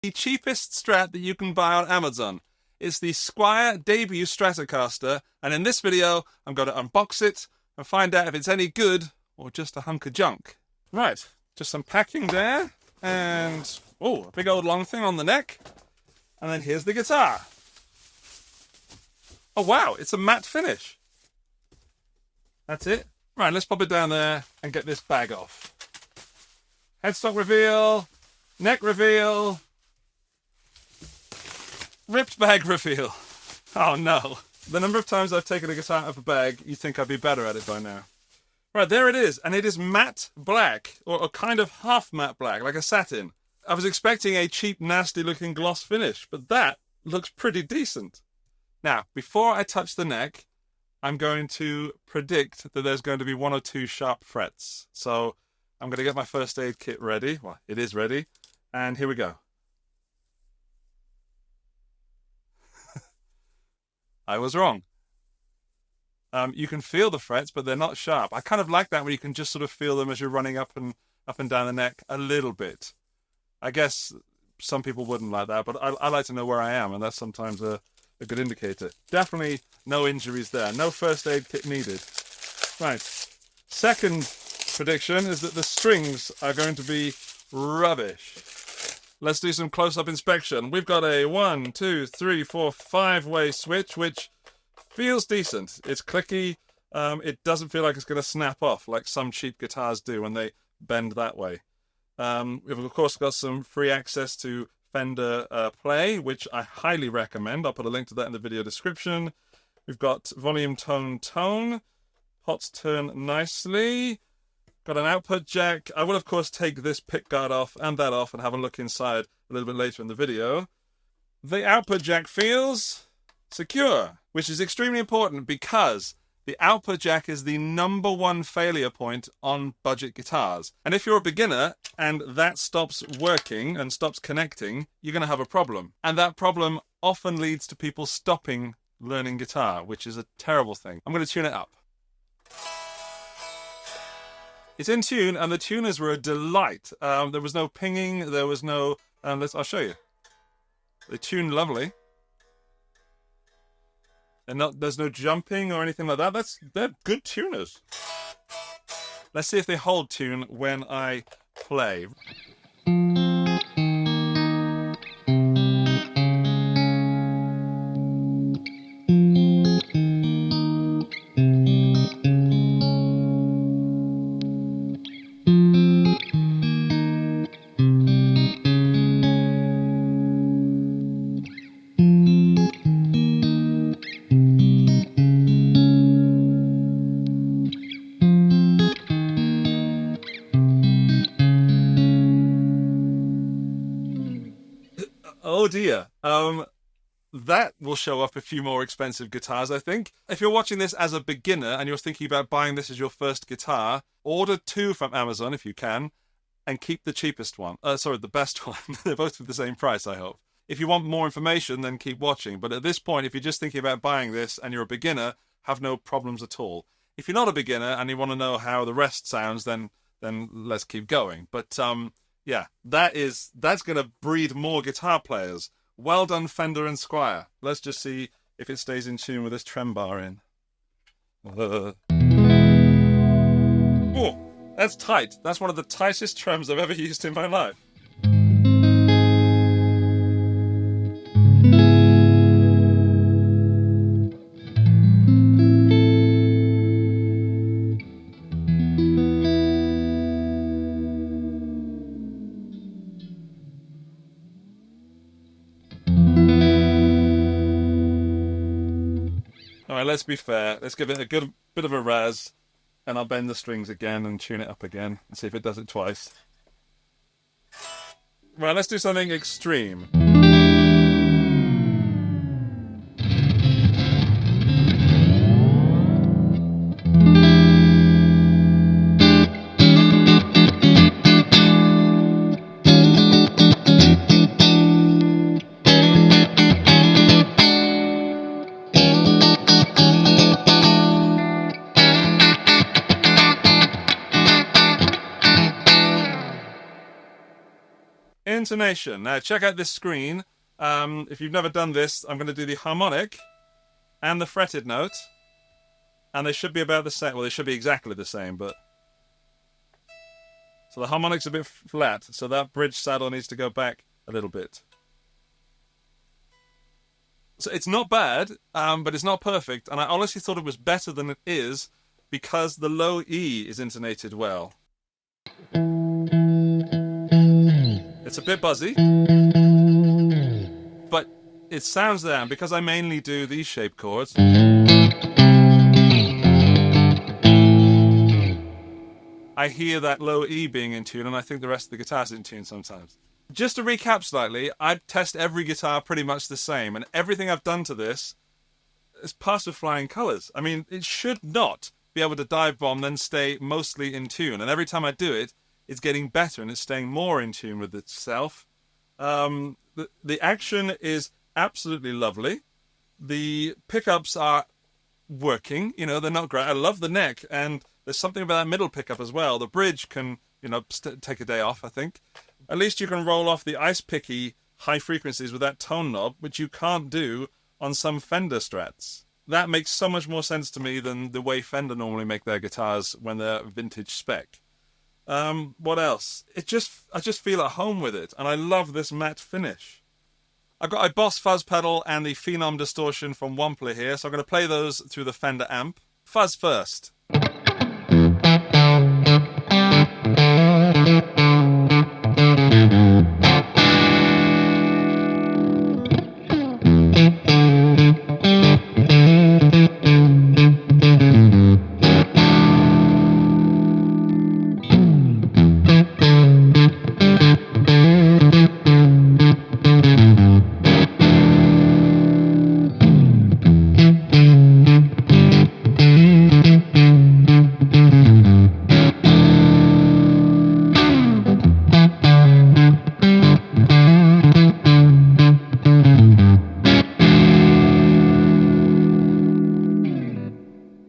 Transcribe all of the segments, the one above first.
the cheapest Strat that you can buy on Amazon. It's the Squier debut Stratocaster, and in this video, I'm going to unbox it and find out if it's any good or just a hunk of junk. Right, just some packing there, and oh, a big old long thing on the neck, and then here's the guitar. Oh wow, it's a matte finish. That's it. Right, let's pop it down there and get this bag off. Headstock reveal, neck reveal, ripped bag reveal. Oh no. The number of times I've taken a guitar out of a bag, you'd think I'd be better at it by now. Right, there it is. And it is matte black, or a kind of half matte black, like a satin. I was expecting a cheap, nasty looking gloss finish, but that looks pretty decent. Now, before I touch the neck, I'm going to predict that there's going to be one or two sharp frets. So I'm going to get my first aid kit ready. Well, it is ready. And here we go. I was wrong. You can feel the frets, but they're not sharp. I kind of like that when you can just sort of feel them as you're running up and down the neck a little bit. I guess some people wouldn't like that, but I like to know where I am, and that's sometimes a good indicator. Definitely no injuries there. No first aid kit needed. Right. Second prediction is that the strings are going to be rubbish. Let's do some close-up inspection. We've got a 1, 2, 3, 4, 5-way switch, which feels decent. It's clicky. It doesn't feel like it's going to snap off like some cheap guitars do when they bend that way. We've, of course, got some free access to Fender Play, which I highly recommend. I'll put a link to that in the video description. We've got volume, tone. Pots turn nicely. Got an output jack. I will, of course, take this pick guard off and that off and have a look inside a little bit later in the video. The output jack feels secure, which is extremely important because the output jack is the #1 failure point on budget guitars. And if you're a beginner and that stops working and stops connecting, you're going to have a problem. And that problem often leads to people stopping learning guitar, which is a terrible thing. I'm going to tune it up. It's in tune, and the tuners were a delight. There was no pinging, there was no... I'll show you. They tuned lovely. There's no jumping or anything like that. They're good tuners. Let's see if they hold tune when I play. Oh dear. That will show up a few more expensive guitars, I think. If you're watching this as a beginner and you're thinking about buying this as your first guitar, order 2 from Amazon if you can, and keep the cheapest one. The best one. They're both for the same price, I hope. If you want more information, then keep watching. But at this point, if you're just thinking about buying this and you're a beginner, have no problems at all. If you're not a beginner and you want to know how the rest sounds, then let's keep going. But yeah, that's going to breed more guitar players. Well done, Fender and Squier. Let's just see if it stays in tune with this trem bar in. Oh, that's tight. That's one of the tightest trems I've ever used in my life. Alright, let's be fair. Let's give it a good bit of a razz, and I'll bend the strings again and tune it up again and see if it does it twice. Right, let's do something extreme. Intonation. Now check out this screen. If you've never done this, I'm going to do the harmonic and the fretted note. And they should be about the same. Well, they should be exactly the same, but... So the harmonic's a bit flat, so that bridge saddle needs to go back a little bit. So it's not bad, but it's not perfect, and I honestly thought it was better than it is because the low E is intonated well. It's a bit buzzy, but it sounds there, and because I mainly do these shape chords, I hear that low E being in tune, and I think the rest of the guitar's in tune sometimes. Just to recap slightly, I test every guitar pretty much the same, and everything I've done to this is passed with flying colours. I mean, it should not be able to dive bomb, then stay mostly in tune, and every time I do it, it's getting better, and it's staying more in tune with itself. The action is absolutely lovely. The pickups are working, you know, they're not great. I love the neck, and there's something about that middle pickup as well. The bridge can, you know, take a day off, I think. At least you can roll off the ice-picky high frequencies with that tone knob, which you can't do on some Fender Strats. That makes so much more sense to me than the way Fender normally make their guitars when they're vintage spec. What else? I just feel at home with it, and I love this matte finish. I've got a Boss fuzz pedal and the Phenom distortion from Wampler here, so I'm going to play those through the Fender amp. Fuzz first.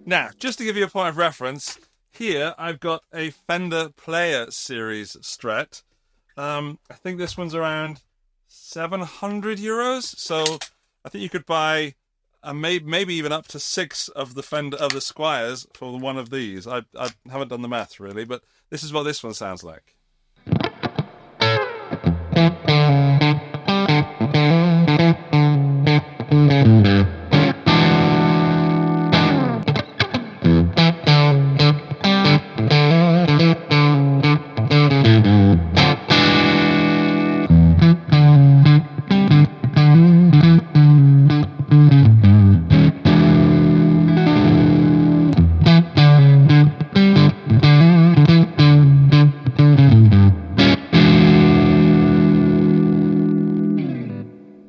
Now, just to give you a point of reference, here I've got a Fender Player Series Strat. I think this one's around €700, so I think you could buy maybe even up to 6 of the Squiers for one of these. I haven't done the math really, but this is what this one sounds like.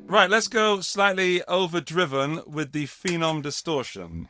Right, let's go slightly overdriven with the Phenom distortion.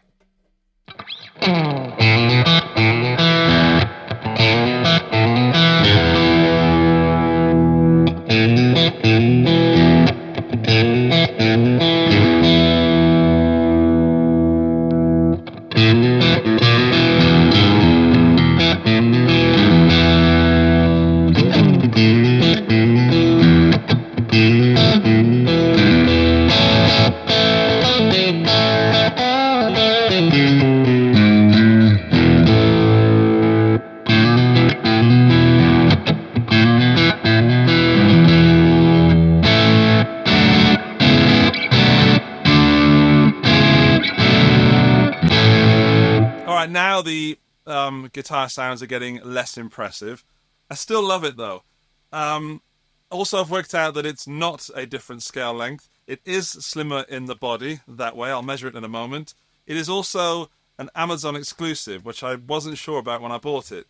Now the guitar sounds are getting less impressive. I still love it though. Also, I've worked out that it's not a different scale length. It is slimmer in the body that way. I'll measure it in a moment. It is also an Amazon exclusive, which I wasn't sure about when I bought it.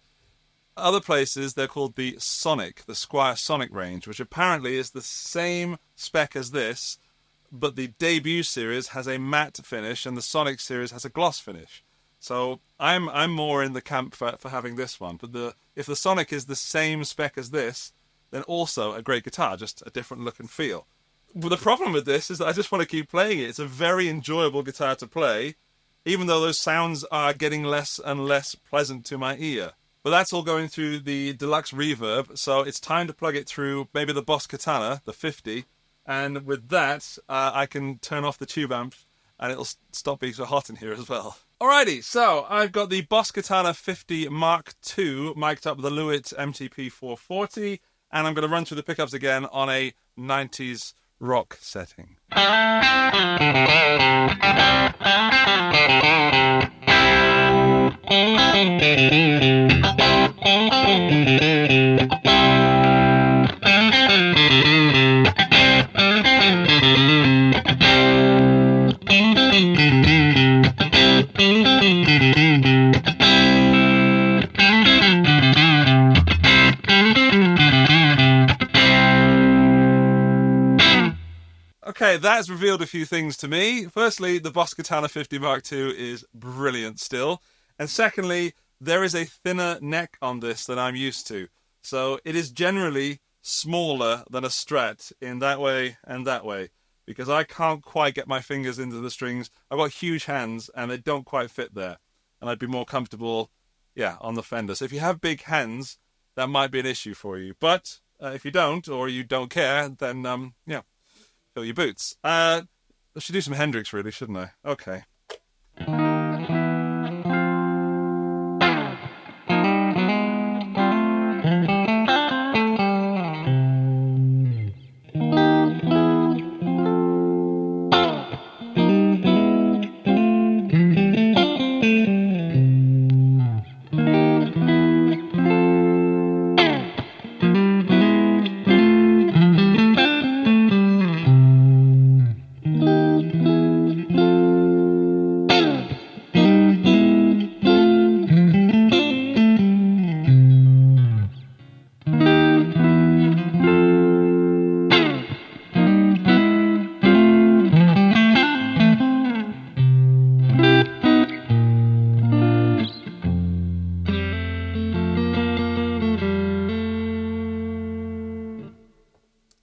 Other places, they're called the Sonic, the Squier Sonic range, which apparently is the same spec as this, but the Debut series has a matte finish and the Sonic series has a gloss finish. So I'm more in the camp for having this one. But if the Sonic is the same spec as this, then also a great guitar, just a different look and feel. But the problem with this is that I just want to keep playing it. It's a very enjoyable guitar to play, even though those sounds are getting less and less pleasant to my ear. But that's all going through the Deluxe Reverb, so it's time to plug it through maybe the Boss Katana, the 50, and with that, I can turn off the tube amp, and it'll stop being so hot in here as well. Alrighty, so I've got the Boss Katana 50 Mark II mic'd up with the Lewitt MTP440, and I'm going to run through the pickups again on a 90s rock setting. Okay, that has revealed a few things to me. Firstly, the Boss Katana 50 Mark II is brilliant still. And secondly, there is a thinner neck on this than I'm used to. So it is generally smaller than a Strat in that way and that way. Because I can't quite get my fingers into the strings. I've got huge hands and they don't quite fit there. And I'd be more comfortable, yeah, on the Fender. So if you have big hands, that might be an issue for you. But if you don't, or you don't care, then, yeah. Fill your boots. I should do some Hendrix, really, shouldn't I? Okay.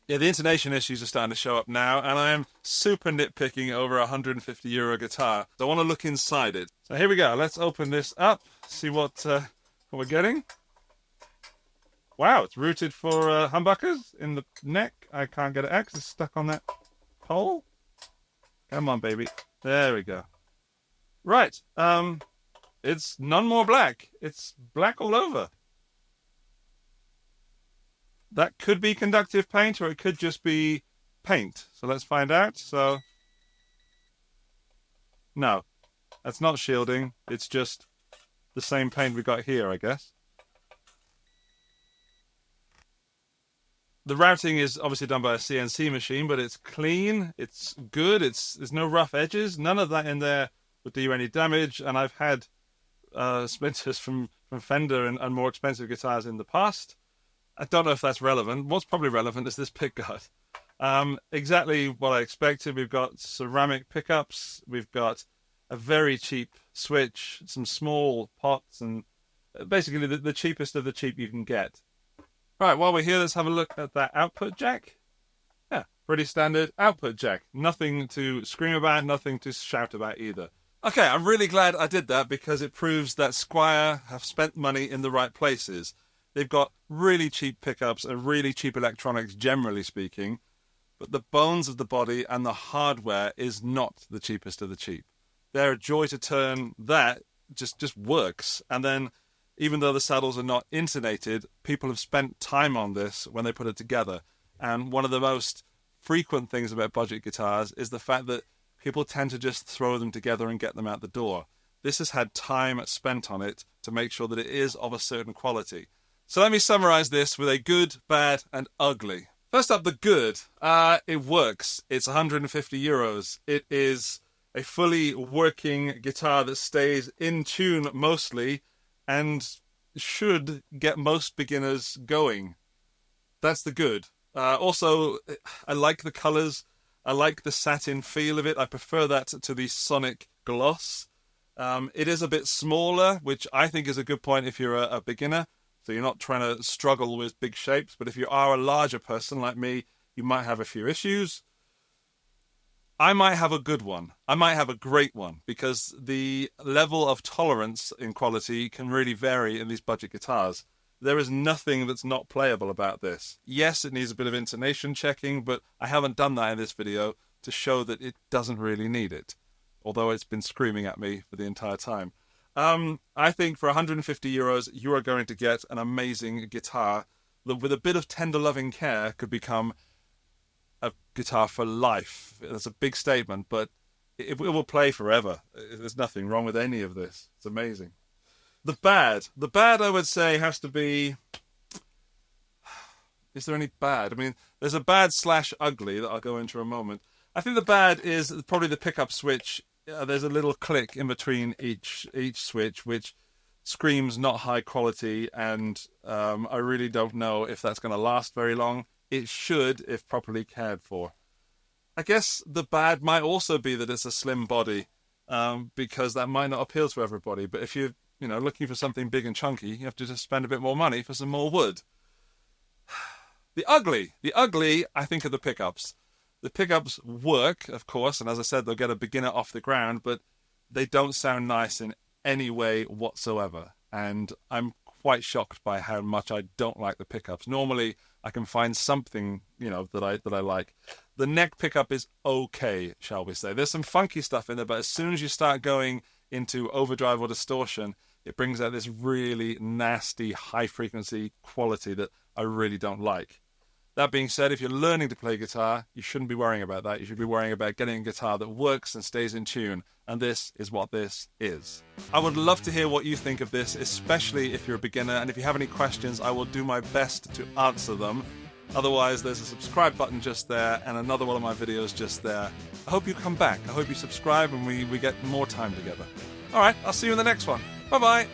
Yeah, the intonation issues are starting to show up now, and I am super nitpicking over a €150 guitar. So I want to look inside it. So here we go. Let's open this up, see what we're getting. Wow, it's rooted for humbuckers in the neck. I can't get it out 'cause it's stuck on that pole. Come on, baby. There we go. Right. It's none more black. It's black all over. That could be conductive paint, or it could just be paint. So let's find out. So, no, that's not shielding. It's just the same paint we got here, I guess. The routing is obviously done by a CNC machine, but it's clean. It's good. There's no rough edges. None of that in there would do you any damage. And I've had splinters from Fender and more expensive guitars in the past. I don't know if that's relevant. What's probably relevant is this pickguard. Exactly what I expected. We've got ceramic pickups. We've got a very cheap switch, some small pots, and basically the cheapest of the cheap you can get. Right, while we're here, let's have a look at that output jack. Yeah, pretty standard output jack. Nothing to scream about, nothing to shout about either. Okay, I'm really glad I did that because it proves that Squier have spent money in the right places. They've got really cheap pickups and really cheap electronics, generally speaking, but the bones of the body and the hardware is not the cheapest of the cheap. They're a joy to turn. That just works. And then, even though the saddles are not intonated, people have spent time on this when they put it together. And one of the most frequent things about budget guitars is the fact that people tend to just throw them together and get them out the door. This has had time spent on it to make sure that it is of a certain quality. So let me summarize this with a good, bad, and ugly. First up, the good. It works. It's €150. It is a fully working guitar that stays in tune mostly and should get most beginners going. That's the good. Also, I like the colors. I like the satin feel of it. I prefer that to the sonic gloss. It is a bit smaller, which I think is a good point if you're a beginner. So you're not trying to struggle with big shapes. But if you are a larger person like me, you might have a few issues. I might have a good one. I might have a great one, because the level of tolerance in quality can really vary in these budget guitars. There is nothing that's not playable about this. Yes, it needs a bit of intonation checking, but I haven't done that in this video to show that it doesn't really need it, although it's been screaming at me for the entire time. I think for €150, you are going to get an amazing guitar that, with a bit of tender loving care, could become a guitar for life. That's a big statement, but it will play forever. There's nothing wrong with any of this. It's amazing. The bad I would say has to be... Is there any bad? I mean, there's a bad / ugly that I'll go into in a moment. I think the bad is probably the pickup switch. There's a little click in between each switch, which screams not high quality, and I really don't know if that's going to last very long. It should, if properly cared for. I guess the bad might also be that it's a slim body, because that might not appeal to everybody. But if you're looking for something big and chunky, you have to just spend a bit more money for some more wood. The ugly, I think, are the pickups. The pickups work, of course, and as I said, they'll get a beginner off the ground, but they don't sound nice in any way whatsoever. And I'm quite shocked by how much I don't like the pickups. Normally, I can find something, that I like. The neck pickup is okay, shall we say. There's some funky stuff in there, but as soon as you start going into overdrive or distortion, it brings out this really nasty, high-frequency quality that I really don't like. That being said, if you're learning to play guitar, you shouldn't be worrying about that. You should be worrying about getting a guitar that works and stays in tune. And this is what this is. I would love to hear what you think of this, especially if you're a beginner. And if you have any questions, I will do my best to answer them. Otherwise, there's a subscribe button just there and another one of my videos just there. I hope you come back. I hope you subscribe and we get more time together. All right, I'll see you in the next one. Bye-bye.